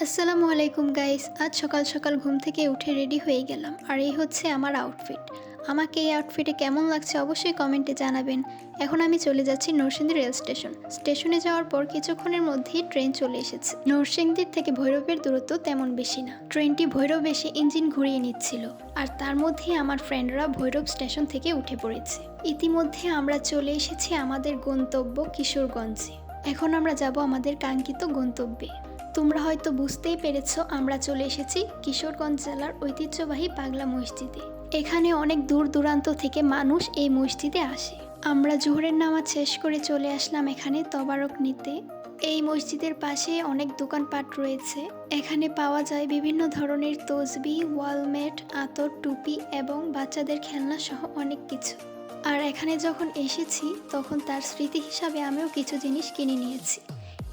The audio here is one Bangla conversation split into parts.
আসসালামু আলাইকুম গাইস। আজ সকাল সকাল ঘুম থেকে উঠে রেডি হয়ে গেলাম, আর এই হচ্ছে আমার আউটফিট। আমাকে এই আউটফিটে কেমন লাগছে অবশ্যই কমেন্টে জানাবেন। এখন আমি চলে যাচ্ছি নরসিংদী রেল স্টেশন। স্টেশনে যাওয়ার পর কিছুক্ষণের মধ্যেই ট্রেন চলে এসেছে। নরসিংদীর থেকে ভৈরবের দূরত্ব তেমন বেশি না। ট্রেনটি ভৈরব এসে ইঞ্জিন ঘুরিয়ে নিচ্ছিল, আর তার মধ্যে আমার ফ্রেন্ডরা ভৈরব স্টেশন থেকে উঠে পড়েছে। ইতিমধ্যে আমরা চলে এসেছি আমাদের গন্তব্য কিশোরগঞ্জে। এখন আমরা যাব আমাদের কাঙ্ক্ষিত গন্তব্যে। তোমরা হয়তো বুঝতেই পেরেছ, আমরা চলে এসেছি কিশোরগঞ্জ জেলার ঐতিহ্যবাহী পাগলা মসজিদে। এখানে অনেক দূর দূরান্ত থেকে মানুষ এই মসজিদে আসে। আমরা জোহরের নামাজ শেষ করে চলে আসলাম এখানে তবারক নিতে। এই মসজিদের পাশে অনেক দোকানপাট রয়েছে। এখানে পাওয়া যায় বিভিন্ন ধরনের তসবি, ওয়ালমেট, আতর, টুপি এবং বাচ্চাদের খেলনা সহ অনেক কিছু। আর এখানে যখন এসেছি তখন তার স্মৃতি হিসাবে আমিও কিছু জিনিস কিনে নিয়েছি।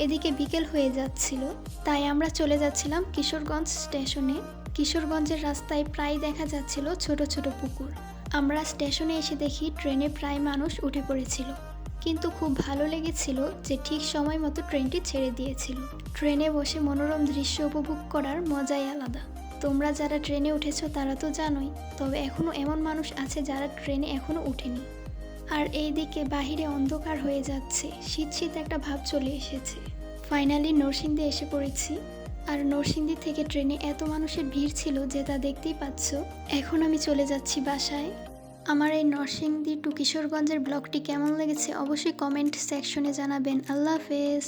এদিকে বিকেল হয়ে যাচ্ছিল, তাই আমরা চলে যাচ্ছিলাম কিশোরগঞ্জ স্টেশনে। কিশোরগঞ্জের রাস্তায় প্রায় দেখা যাচ্ছিল ছোট ছোট পুকুর। আমরা স্টেশনে এসে দেখি ট্রেনে প্রায় মানুষ উঠে পড়েছিল, কিন্তু খুব ভালো লেগেছিল যে ঠিক সময় মতো ট্রেনটি ছেড়ে দিয়েছিল। ট্রেনে বসে মনোরম দৃশ্য উপভোগ করার মজাই আলাদা। তোমরা যারা ট্রেনে উঠেছো তারা তো জানোই, তবে এখনও এমন মানুষ আছে যারা ট্রেনে এখনও উঠেনি। আর এইদিকে বাহিরে অন্ধকার হয়ে যাচ্ছে, শীত শীত একটা ভাব চলে এসেছে। ফাইনালি নরসিংদী এসে পড়েছি। আর নরসিংদী থেকে ট্রেনে এত মানুষের ভিড় ছিল যে তা দেখতেই পাচ্ছ। এখন আমি চলে যাচ্ছি বাসায়। আমার এই নরসিংদী টু কিশোরগঞ্জের ব্লগটি কেমন লেগেছে অবশ্যই কমেন্ট সেকশনে জানাবেন। আল্লাহ হাফেজ।